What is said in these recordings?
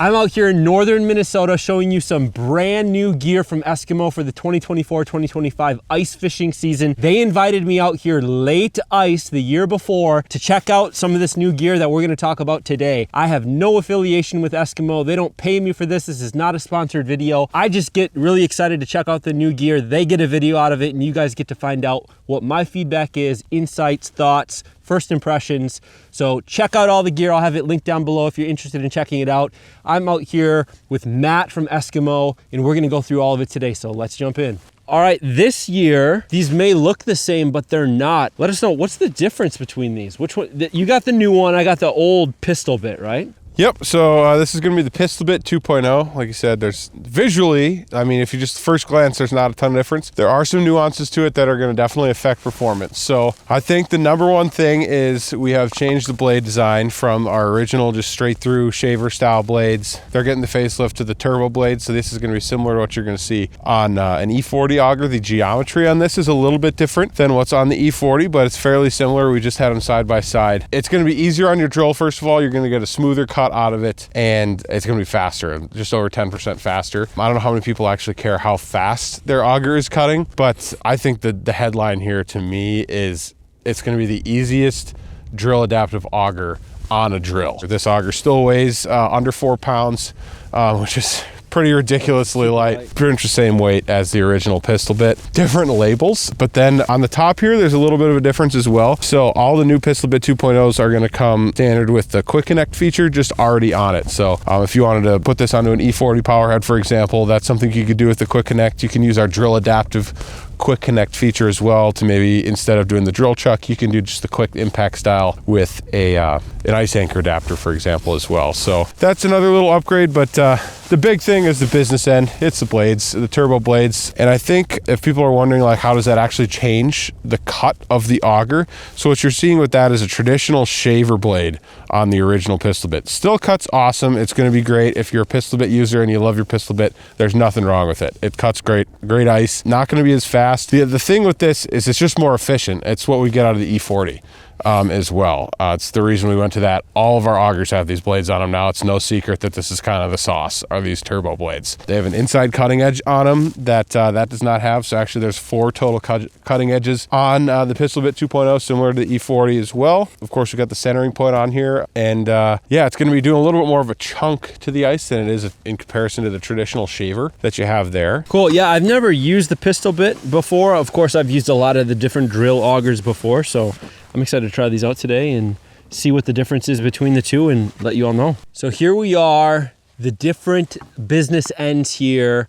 I'm out here in northern Minnesota showing you some brand new gear from Eskimo for the 2024-2025 ice fishing season. They invited me out here late ice the year before to check out some of this new gear that we're going to talk about today. I have no affiliation with Eskimo. They don't pay me for this. This is not a sponsored video. I just get really excited to check out the new gear. They get a video out of it and you guys get to find out what my feedback is, insights, thoughts, first impressions. So check out all the gear. I'll have it linked down below if you're interested in checking it out. I'm out here with Matt from Eskimo and we're gonna go through all of it today. So let's jump in. All right, this year, these may look the same, but they're not. Let us know, what's the difference between these? Which one? You got the new one, I got the old Pistol Bit, right? Yep, so this is gonna be the Pistol Bit 2.0. Like you said, there's visually, I mean, if you just first glance, there's not a ton of difference. There are some nuances to it that are gonna definitely affect performance. So I think the number one thing is we have changed the blade design from our original just straight through shaver style blades. They're getting the facelift to the turbo blade, so this is gonna be similar to what you're gonna see on an E40 auger. The geometry on this is a little bit different than what's on the E40, but it's fairly similar. We just had them side by side. It's gonna be easier on your drill, first of all. You're gonna get a smoother cut out of it, and it's going to be faster, just over 10% faster. I don't know how many people actually care how fast their auger is cutting, but I think that the headline here to me is it's going to be the easiest drill adaptive auger on a drill. This auger still weighs under 4 pounds, which is pretty ridiculously light. Pretty much the same weight as the original Pistol Bit. Different labels, but then on the top here, there's a little bit of a difference as well. So all the new Pistol Bit 2.0s are gonna come standard with the Quick Connect feature just already on it. So if you wanted to put this onto an E40 power head, for example, that's something you could do with the Quick Connect. You can use our drill adaptive Quick Connect feature as well to maybe, instead of doing the drill chuck, you can do just the quick impact style with an ice anchor adapter, for example, as well. So that's another little upgrade, but the big thing is the business end. It's the blades, the turbo blades. And I think if people are wondering, like, how does that actually change the cut of the auger? So what you're seeing with that is a traditional shaver blade on the original Pistol Bit. Still cuts awesome. It's going to be great. If you're a Pistol Bit user and you love your Pistol Bit, there's nothing wrong with it. It cuts great, great ice. Not going to be as fast. The thing with this is it's just more efficient. It's what we get out of the E40 as well. It's the reason we went to that. All of our augers have these blades on them now. It's no secret that this is kind of the sauce, are these turbo blades. They have an inside cutting edge on them that that does not have. So actually there's 4 total cutting edges on the Pistol Bit 2.0, similar to the E40 as well. Of course, we got the centering point on here. And yeah, it's going to be doing a little bit more of a chunk to the ice than it is in comparison to the traditional shaver that you have there. Cool. Yeah, I've never used the Pistol Bit before. Of course, I've used a lot of the different drill augers before, so I'm excited to try these out today and see what the difference is between the two and let you all know. So here we are, the different business ends here,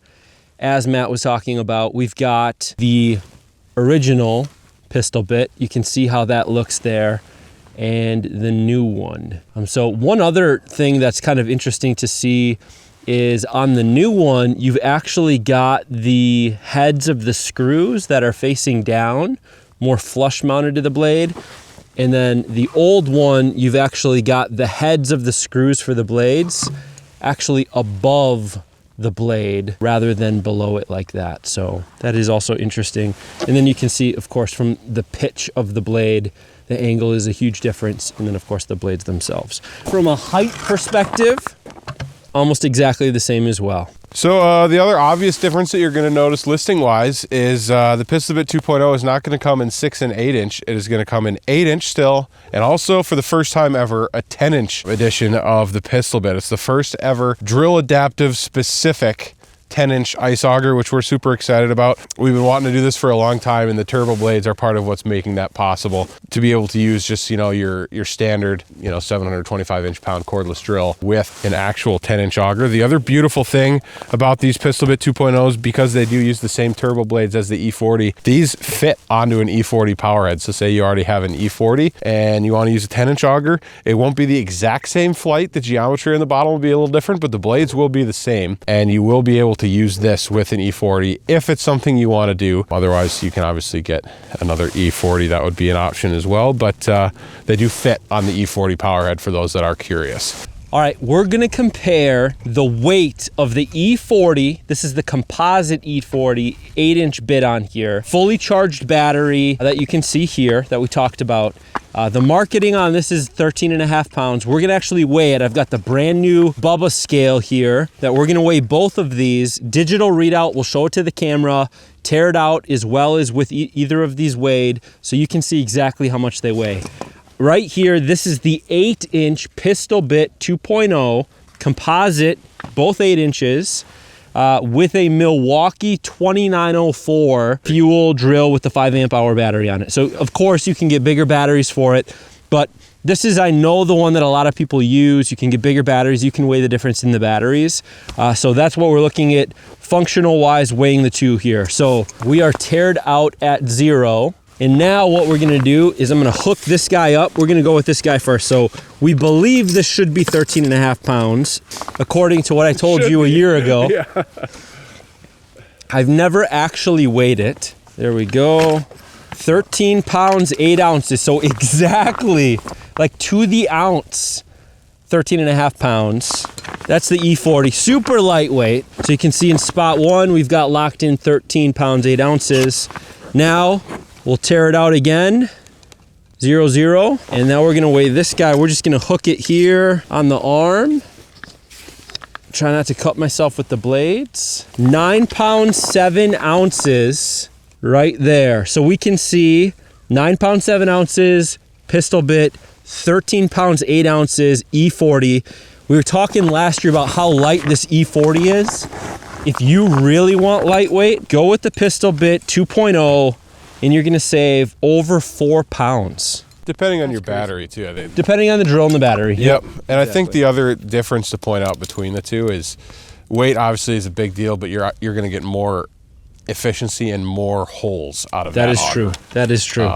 as Matt was talking about. We've got the original Pistol Bit. You can see how that looks there, and the new one. So one other thing that's kind of interesting to see is on the new one, you've actually got the heads of the screws that are facing down, more flush mounted to the blade. And then the old one, you've actually got the heads of the screws for the blades actually above the blade rather than below it like that. So that is also interesting. And then you can see, of course, from the pitch of the blade, the angle is a huge difference. And then of course the blades themselves. From a height perspective, almost exactly the same as well. So the other obvious difference that you're going to notice listing wise is the Pistol Bit 2.0 is not going to come in 6 and 8 inch. It is going to come in 8 inch still, and also for the first time ever, a 10 inch edition of the Pistol Bit. It's the first ever drill adaptive specific 10-inch ice auger, which we're super excited about. We've been wanting to do this for a long time, and the turbo blades are part of what's making that possible, to be able to use just, you know, your standard, you know, 725-inch pound cordless drill with an actual 10-inch auger. The other beautiful thing about these Pistol Bit 2.0s, because they do use the same turbo blades as the E40, these fit onto an E40 power head. So say you already have an E40 and you want to use a 10-inch auger, it won't be the exact same flight. The geometry in the bottom will be a little different, but the blades will be the same, and you will be able to use this with an E40 if it's something you want to do. Otherwise, you can obviously get another E40. That would be an option as well, but they do fit on the E40 power head for those that are curious. All right, we're gonna compare the weight of the E40. This is the composite E40, 8-inch bit on here. Fully charged battery that you can see here that we talked about. The marketing on this is 13.5 pounds. We're gonna actually weigh it. I've got the brand new Bubba scale here that we're gonna weigh both of these. Digital readout, we'll show it to the camera, tear it out as well as with either of these weighed, so you can see exactly how much they weigh. Right here, this is the 8-inch Pistol Bit 2.0 composite, both 8 inches. With a Milwaukee 2904 fuel drill with the 5 amp hour battery on it. So of course you can get bigger batteries for it, but this is, I know, the one that a lot of people use. You can get bigger batteries, you can weigh the difference in the batteries. So that's what we're looking at functional wise, weighing the two here. So we are teared out at 0. And now what we're gonna do is I'm gonna hook this guy up. We're gonna go with this guy first. So we believe this should be 13.5 pounds, according to what I told you a year ago. Yeah. I've never actually weighed it. There we go. 13 pounds, 8 ounces. So exactly, like to the ounce, 13.5 pounds. That's the E40, super lightweight. So you can see in spot 1, we've got locked in 13 pounds, 8 ounces. Now, we'll tear it out again, 0, 0. And now we're gonna weigh this guy. We're just gonna hook it here on the arm. Try not to cut myself with the blades. 9 pounds, 7 ounces right there. So we can see 9 pounds, 7 ounces, Pistol Bit, 13 pounds, 8 ounces, E40. We were talking last year about how light this E40 is. If you really want lightweight, go with the Pistol Bit 2.0. and you're gonna save over 4 pounds. Depending on your battery too, I think. Depending on the drill and the battery. Yep. And I think the other difference to point out between the two is weight obviously is a big deal, but you're gonna get more efficiency and more holes out of that. That is true. That is true.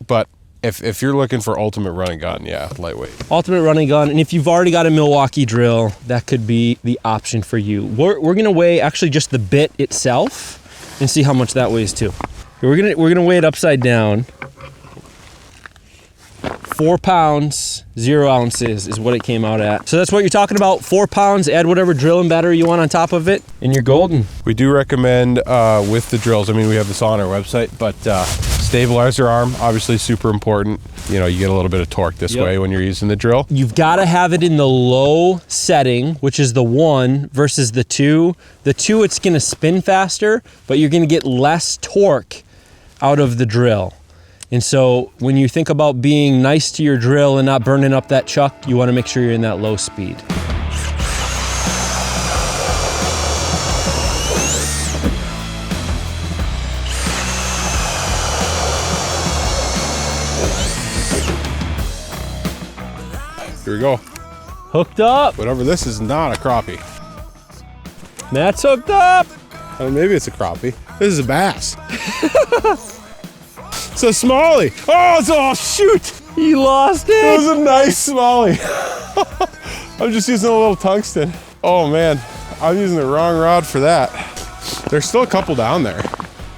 But if you're looking for ultimate run and gun, yeah, lightweight. Ultimate run and gun, and if you've already got a Milwaukee drill, that could be the option for you. We're gonna weigh actually just the bit itself and see how much that weighs too. We're gonna weigh it upside down. 4 pounds, 0 ounces is what it came out at. So that's what you're talking about. 4 pounds, add whatever drill and battery you want on top of it, and you're golden. We do recommend with the drills, I mean, we have this on our website, but stabilizer arm, obviously super important. You know, you get a little bit of torque this way when you're using the drill. You've gotta have it in the low setting, which is the 1 versus the 2. The 2, it's gonna spin faster, but you're gonna get less torque out of the drill. And so when you think about being nice to your drill and not burning up that chuck, you wanna make sure you're in that low speed. Here we go. Hooked up. Whatever this is not a crappie. Matt's hooked up. Maybe it's a crappie. This is a bass. It's a smallie. Oh, shoot. He lost it. It was a nice smallie. I'm just using a little tungsten. Oh man, I'm using the wrong rod for that. There's still a couple down there.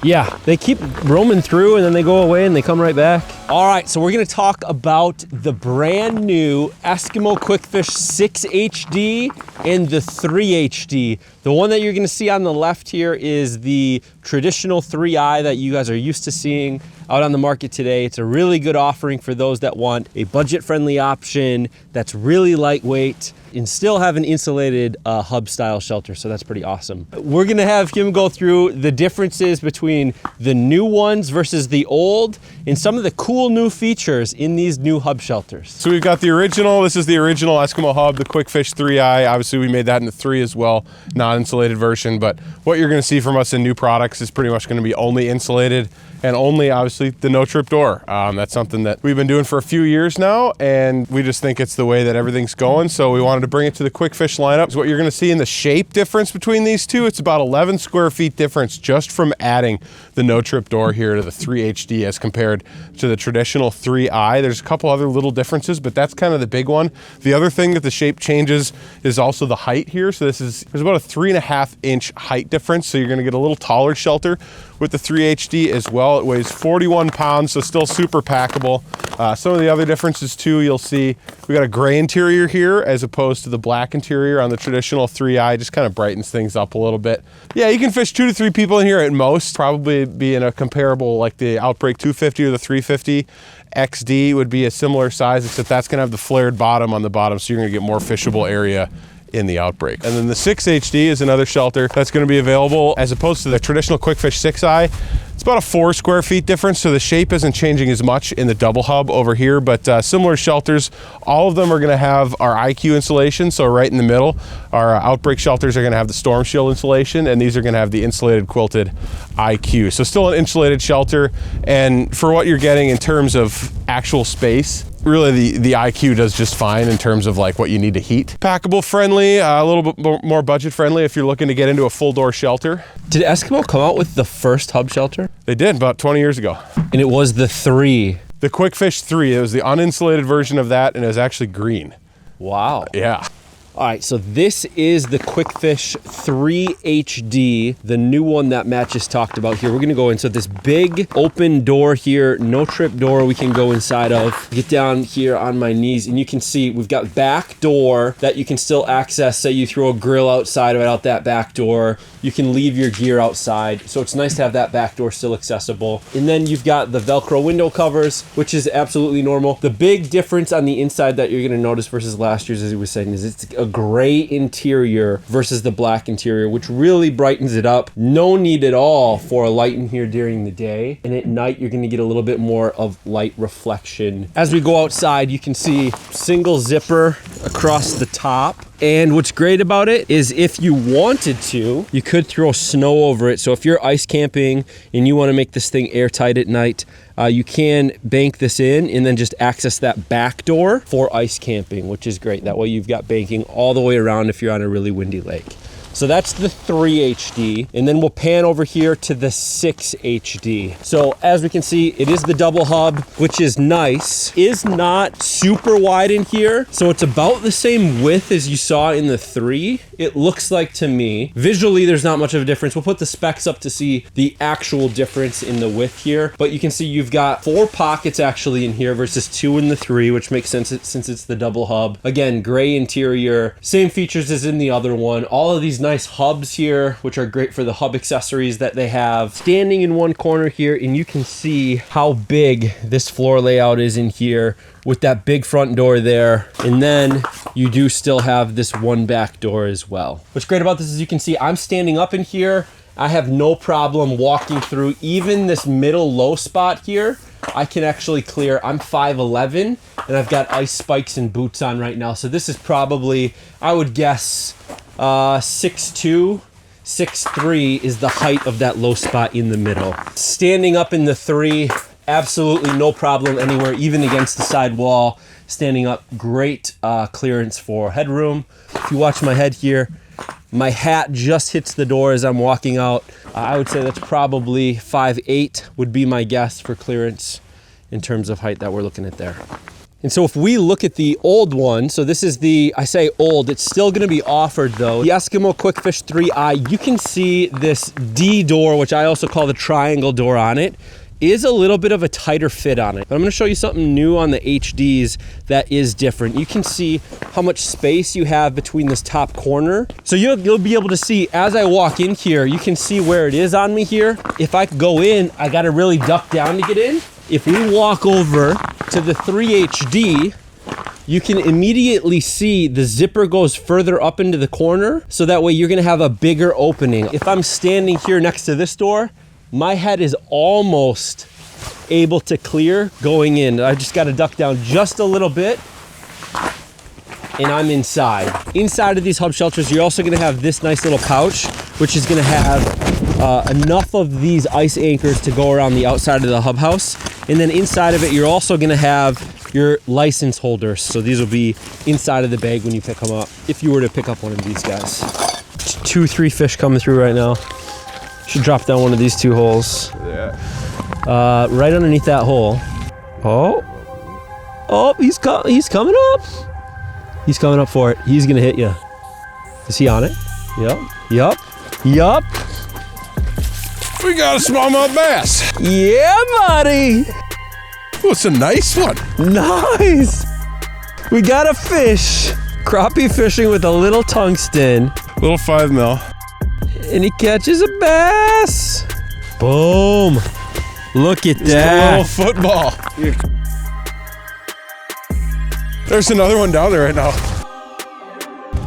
Yeah, they keep roaming through and then they go away and they come right back. All right, so we're gonna talk about the brand new Eskimo Quickfish 6 HD and the 3 HD. The one that you're gonna see on the left here is the traditional 3i that you guys are used to seeing out on the market today. It's a really good offering for those that want a budget-friendly option that's really lightweight and still have an insulated hub style shelter, so that's pretty awesome. We're gonna have him go through the differences between the new ones versus the old and some of the cool new features in these new hub shelters. So we've got the original, this is the original Eskimo hub, the Quickfish 3i. Obviously we made that in the 3 as well, non-insulated version, but what you're gonna see from us in new products is pretty much gonna be only insulated and only obviously the no trip door. That's something that we've been doing for a few years now, and we just think it's the way that everything's going. So we wanted to bring it to the Quickfish lineup. So what you're gonna see in the shape difference between these two, it's about 11 square feet difference just from adding the no trip door here to the 3 HD as compared to the traditional 3i. There's a couple other little differences, but that's kind of the big one. The other thing that the shape changes is also the height here. So there's about a 3.5 inch height difference. So you're gonna get a little taller shelter with the 3 HD as well. It weighs 40 41 pounds, so still super packable. Some of the other differences too, you'll see we got a gray interior here as opposed to the black interior on the traditional 3i. Just kind of brightens things up a little bit. Yeah, you can fish 2 to 3 people in here at most. Probably be in a comparable, like the Outbreak 250 or the 350. XD would be a similar size, except that's gonna have the flared bottom on the bottom, so you're gonna get more fishable area in the Outbreak. And then the 6HD is another shelter that's going to be available as opposed to the traditional Quickfish 6i. It's about a 4 square feet difference, so the shape isn't changing as much in the double hub over here, but similar shelters. All of them are going to have our IQ insulation, so right in the middle. Our Outbreak shelters are going to have the Storm Shield insulation, and these are going to have the insulated quilted IQ. So still an insulated shelter, and for what you're getting in terms of actual space, really the IQ does just fine in terms of like what you need to heat. Packable friendly, a little bit more budget friendly if you're looking to get into a full door shelter. Did Eskimo come out with the first hub shelter? They did about 20 years ago. And it was the 3. The Quickfish 3, it was the uninsulated version of that, and it was actually green. Wow. Yeah. All right, so this is the Quickfish 3 HD, the new one that Matt just talked about here. We're gonna go in, so this big open door here, no trip door we can go inside of. Get down here on my knees, and you can see we've got back door that you can still access. Say you throw a grill outside right out that back door, you can leave your gear outside. So it's nice to have that back door still accessible. And then you've got the Velcro window covers, which is absolutely normal. The big difference on the inside that you're gonna notice versus last year's, as he was saying, is it's a gray interior versus the black interior, which really brightens it up. No need at all for a light in here during the day, and at night you're going to get a little bit more of light reflection. As we go outside, you can see single zipper across the top. And what's great about it is if you wanted to, you could throw snow over it. So if you're ice camping and you want to make this thing airtight at night, you can bank this in and then just access that back door for ice camping, which is great. That way you've got banking all the way around if you're on a really windy lake. So that's the 3 HD, and then we'll pan over here to the 6 HD. So as we can see, it is the double hub, which is nice. Is not super wide in here, so it's about the same width as you saw in the 3. It looks like to me. Visually, there's not much of a difference. We'll put the specs up to see the actual difference in the width here, but you can see you've got 4 pockets actually in here versus 2 in the 3, which makes sense since it's the double hub. Again, gray interior, same features as in the other one. All of these nice hubs here, which are great for the hub accessories that they have. Standing in one corner here, and you can see how big this floor layout is in here with that big front door there. And then you do still have this one back door as well. What's great about this is you can see I'm standing up in here. I have no problem walking through even this middle low spot here. I can actually clear. I'm 5'11", and I've got ice spikes and boots on right now. So this is probably, I would guess, 6'2", 6'3" is the height of that low spot in the middle. Standing up in the 3, absolutely no problem anywhere, even against the side wall. Standing up, great clearance for headroom. If you watch my head here, my hat just hits the door as I'm walking out. I would say that's probably 5'8" would be my guess for clearance in terms of height that we're looking at there. And so if we look at the old one, so this is the, I say old, it's still gonna be offered though. The Eskimo Quickfish 3i, you can see this D door, which I also call the triangle door on it, is a little bit of a tighter fit on it. But I'm gonna show you something new on the HDs that is different. You can see how much space you have between this top corner. So you'll be able to see as I walk in here, you can see where it is on me here. If I go in, I gotta really duck down to get in. If we walk over to the 3 HD, you can immediately see the zipper goes further up into the corner, so that way you're gonna have a bigger opening. If I'm standing here next to this door, my head is almost able to clear going in. I just gotta duck down just a little bit, and I'm inside. Inside of these hub shelters, you're also gonna have this nice little pouch, which is gonna have enough of these ice anchors to go around the outside of the hub house. And then inside of it, you're also gonna have your license holders. So these will be inside of the bag when you pick them up, if you were to pick up one of these guys. 2, 3 fish coming through right now. Should drop down one of these 2 holes. Yeah. Right underneath that hole. Oh, he's coming up. He's coming up for it. He's gonna hit you. Is he on it? Yup. We got a smallmouth bass. Yeah, buddy. Oh, it's a nice one. Nice. We got a fish. Crappie fishing with a little tungsten. Little 5 mil. And he catches a bass. Boom. Look at that. A little football. There's another one down there right now.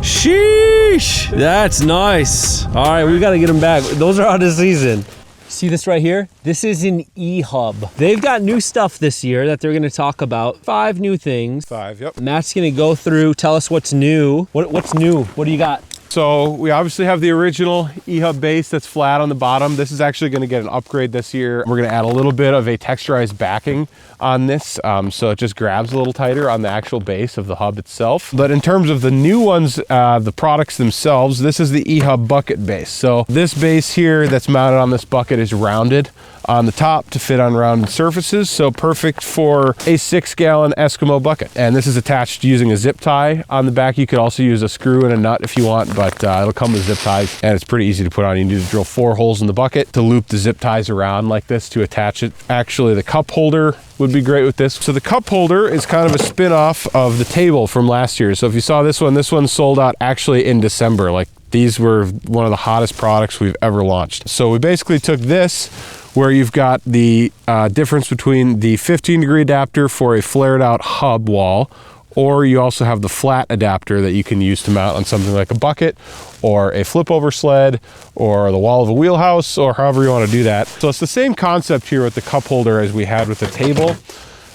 Sheesh. That's nice. All right, we got to get them back. Those are out of season. See this right here? This is an E-Hub. They've got new stuff this year that they're going to talk about. 5 new things. 5, yep. Matt's going to go through, tell us what's new. What's new? What do you got? So we obviously have the original E-Hub base that's flat on the bottom. This is actually going to get an upgrade this year. We're going to add a little bit of a texturized backing on this, so it just grabs a little tighter on the actual base of the hub itself. But in terms of the new ones, the products themselves, this is the E-Hub bucket base. So this base here that's mounted on this bucket is rounded on the top to fit on rounded surfaces, so perfect for a 6-gallon Eskimo bucket. And this is attached using a zip tie on the back. You could also use a screw and a nut if you want, but it'll come with zip ties, and it's pretty easy to put on. You need to drill 4 holes in the bucket to loop the zip ties around like this to attach it. Actually, the cup holder would be great with this. So the cup holder is kind of a spin-off of the table from last year. So if you saw this one sold out actually in December. Like, these were one of the hottest products we've ever launched. So we basically took this, where you've got the difference between the 15-degree adapter for a flared out hub wall, or you also have the flat adapter that you can use to mount on something like a bucket or a flip over sled or the wall of a wheelhouse, or however you want to do that. So it's the same concept here with the cup holder as we had with the table.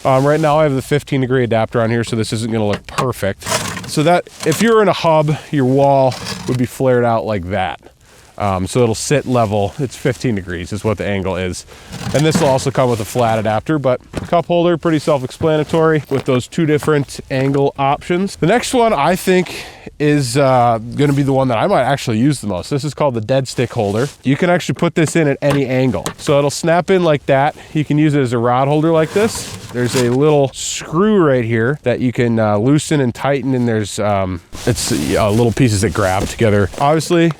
Right now I have the 15-degree adapter on here, so this isn't going to look perfect. So that if you're in a hub, your wall would be flared out like that. So it'll sit level. It's 15 degrees is what the angle is. And this will also come with a flat adapter, but cup holder, pretty self-explanatory with those 2 different angle options. The next one I think is gonna be the one that I might actually use the most. This is called the dead stick holder. You can actually put this in at any angle. So it'll snap in like that. You can use it as a rod holder like this. There's a little screw right here that you can loosen and tighten, and there's it's little pieces that grab together. Obviously,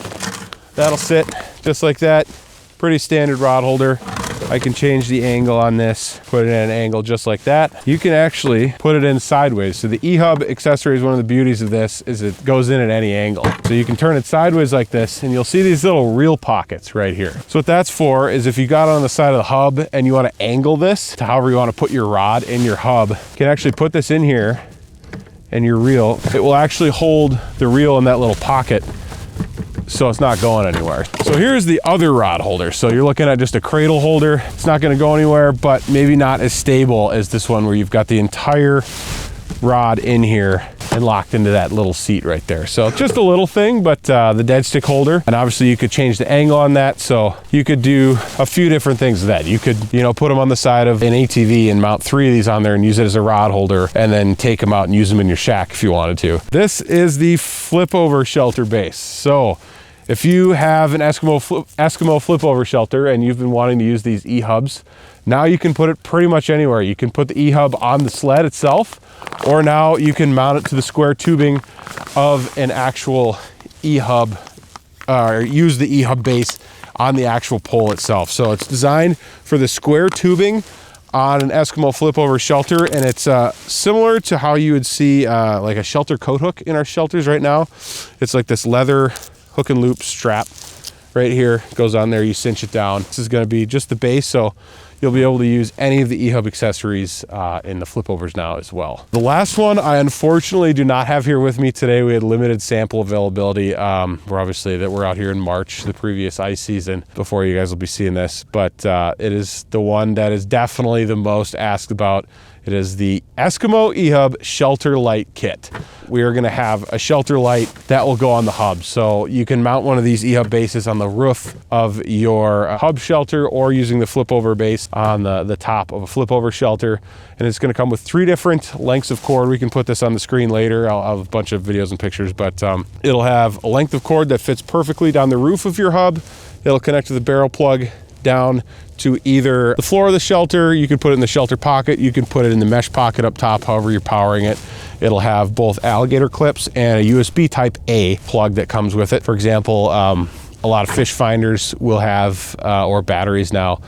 that'll sit just like that. Pretty standard rod holder. I can change the angle on this, put it in an angle just like that. You can actually put it in sideways. So the E-Hub accessory is one of the beauties of this, is it goes in at any angle. So you can turn it sideways like this, and you'll see these little reel pockets right here. So what that's for is if you got it on the side of the hub and you want to angle this to however you want to put your rod in your hub, you can actually put this in here, and your reel, it will actually hold the reel in that little pocket, so it's not going anywhere. So here's the other rod holder. So you're looking at just a cradle holder. It's not gonna go anywhere, but maybe not as stable as this one where you've got the entire rod in here and locked into that little seat right there. So just a little thing, but the dead stick holder, and obviously you could change the angle on that. So you could do a few different things with that. You could, put them on the side of an ATV and mount 3 of these on there and use it as a rod holder, and then take them out and use them in your shack if you wanted to. This is the flip over shelter base. So if you have an Eskimo flip over shelter and you've been wanting to use these E-Hubs, now you can put it pretty much anywhere. You can put the E-Hub on the sled itself, or now you can mount it to the square tubing of an actual E-Hub, or use the E-Hub base on the actual pole itself. So it's designed for the square tubing on an Eskimo flip over shelter, and it's similar to how you would see like a shelter coat hook in our shelters right now. It's like this leather hook and loop strap right here, goes on there, you cinch it down. This is going to be just the base, so you'll be able to use any of the E-Hub accessories in the flip overs now as well. The last one I unfortunately do not have here with me today. We had limited sample availability. We're out here in March, the previous ice season, before you guys will be seeing this, but it is the one that is definitely the most asked about. It is the Eskimo E-Hub Shelter Light Kit. We are gonna have a shelter light that will go on the hub. So you can mount one of these E-Hub bases on the roof of your hub shelter, or using the flip over base on the top of a flip over shelter. And it's gonna come with 3 different lengths of cord. We can put this on the screen later. I'll have a bunch of videos and pictures, but it'll have a length of cord that fits perfectly down the roof of your hub. It'll connect to the barrel plug down to either the floor of the shelter. You can put it in the shelter pocket. You can put it in the mesh pocket up top, however you're powering it. It'll have both alligator clips and a USB type A plug that comes with it. For example, A lot of fish finders will have, or batteries now,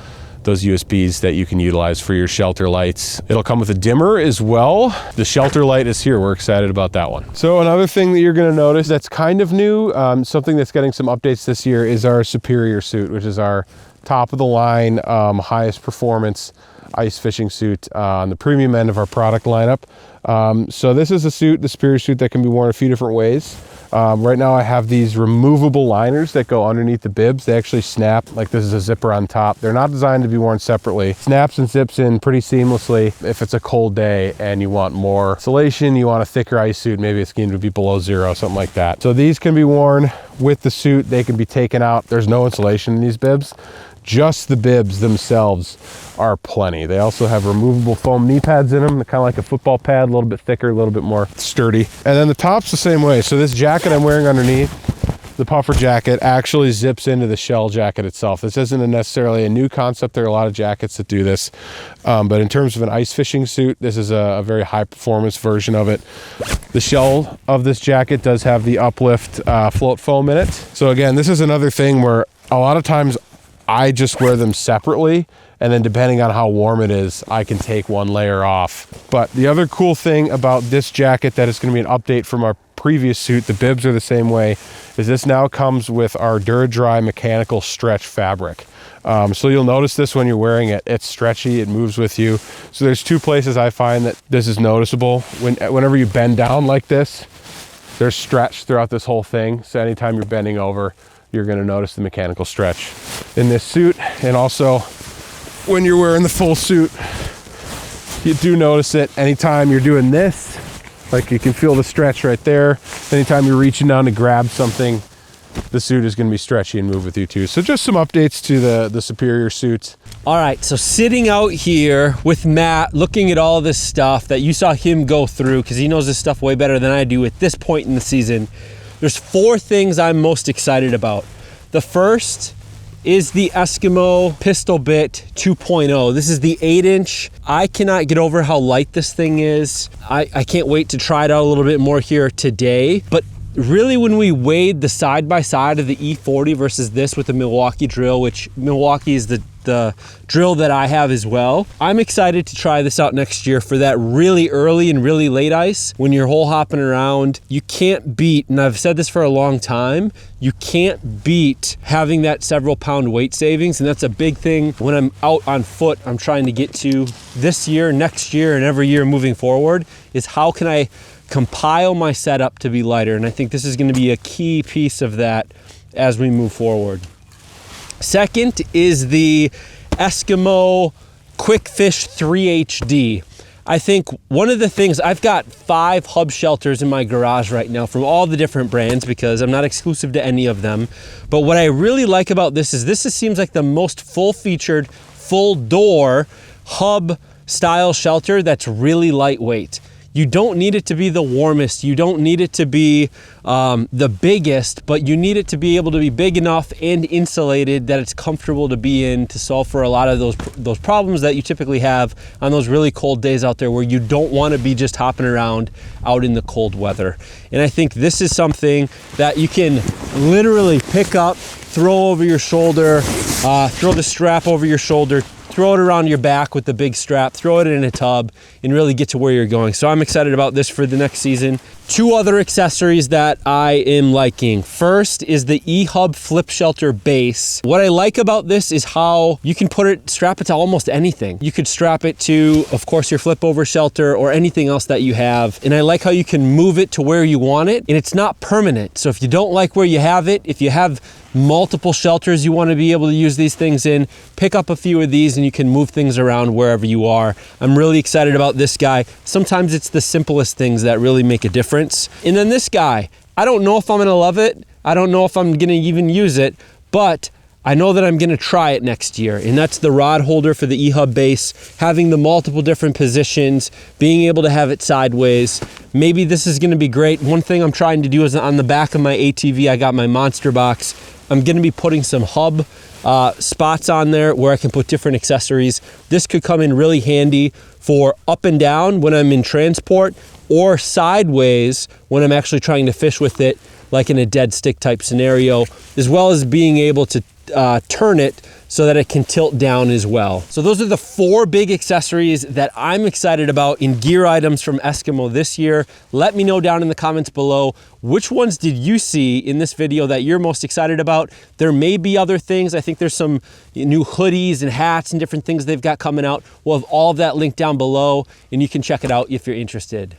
those USBs that you can utilize for your shelter lights. It'll come with a dimmer as well. The shelter light is here. We're excited about that one. So another thing that you're gonna notice that's kind of new, something that's getting some updates this year, is our Superior suit, which is our top of the line, highest performance ice fishing suit on the premium end of our product lineup. So this is a suit, the Superior suit, that can be worn a few different ways. Right now I have these removable liners that go underneath the bibs. They actually snap, like this is a zipper on top. They're not designed to be worn separately. Snaps and zips in pretty seamlessly if it's a cold day and you want more insulation, you want a thicker ice suit, maybe it's going to be below zero, something like that. So these can be worn with the suit. They can be taken out. There's no insulation in these bibs. Just the bibs themselves are plenty. They also have removable foam knee pads in them. They're kind of like a football pad, a little bit thicker, a little bit more sturdy. And then the top's the same way. So this jacket I'm wearing underneath, the puffer jacket, actually zips into the shell jacket itself. This isn't necessarily a new concept. There are a lot of jackets that do this. But in terms of an ice fishing suit, this is a very high performance version of it. The shell of this jacket does have the uplift float foam in it. So again, this is another thing where a lot of times I just wear them separately, and then depending on how warm it is, I can take one layer off. But the other cool thing about this jacket that is going to be an update from our previous suit, the bibs are the same way, is this now comes with our Dur Dry mechanical stretch fabric. So you'll notice this when you're wearing it. It's stretchy, it moves with you. So there's two places I find that this is noticeable. Whenever you bend down like this, there's stretch throughout this whole thing. So anytime you're bending over, you're going to notice the mechanical stretch in this suit. And also when you're wearing the full suit, you do notice it. Anytime you're doing this, like you can feel the stretch right there. Anytime you're reaching down to grab something, the suit is going to be stretchy and move with you too. So just some updates to the Superior suits. All right, so sitting out here with Matt, looking at all this stuff that you saw him go through, because he knows this stuff way better than I do at this point in the season, there's 4 things I'm most excited about. The first is the Eskimo Pistol Bit 2.0. This is the 8-inch. I cannot get over how light this thing is. I can't wait to try it out a little bit more here today. But really, when we weighed the side-by-side of the E40 versus this with the Milwaukee drill, which Milwaukee is the drill that I have as well, I'm excited to try this out next year for that really early and really late ice. When you're hole hopping around, you can't beat, and I've said this for a long time, you can't beat having that several pound weight savings. And that's a big thing when I'm out on foot. I'm trying to get to this year, next year, and every year moving forward, is how can I compile my setup to be lighter? And I think this is going to be a key piece of that as we move forward. Second is the Eskimo Quickfish 3 HD. I think one of the things, I've got 5 hub shelters in my garage right now from all the different brands because I'm not exclusive to any of them. But what I really like about this is seems like the most full-featured, full-door hub style shelter that's really lightweight. You don't need it to be the warmest, you don't need it to be the biggest, but you need it to be able to be big enough and insulated that it's comfortable to be in to solve for a lot of those problems that you typically have on those really cold days out there where you don't want to be just hopping around out in the cold weather. And I think this is something that you can literally pick up, throw over your shoulder, throw the strap over your shoulder, throw it around your back with the big strap, throw it in a tub, and really get to where you're going. So I'm excited about this for the next season. 2 other accessories that I am liking. First is the E-Hub Flip Shelter Base. What I like about this is how you can strap it to almost anything. You could strap it to, of course, your flip over shelter or anything else that you have. And I like how you can move it to where you want it, and it's not permanent. So if you don't like where you have it, if you have multiple shelters you want to be able to use these things in, pick up a few of these and you can move things around wherever you are. I'm really excited about this guy. Sometimes it's the simplest things that really make a difference. And then this guy, I don't know if I'm gonna love it. I don't know if I'm gonna even use it, but I know that I'm gonna try it next year. And that's the rod holder for the E-Hub base, having the multiple different positions, being able to have it sideways. Maybe this is gonna be great. One thing I'm trying to do is on the back of my ATV, I got my monster box. I'm gonna be putting some hub spots on there where I can put different accessories. This could come in really handy for up and down when I'm in transport, or sideways when I'm actually trying to fish with it like in a dead stick type scenario, as well as being able to turn it so that it can tilt down as well. So those are the 4 big accessories that I'm excited about in gear items from Eskimo this year. Let me know down in the comments below, which ones did you see in this video that you're most excited about? There may be other things. I think there's some new hoodies and hats and different things they've got coming out. We'll have all of that linked down below, and you can check it out if you're interested.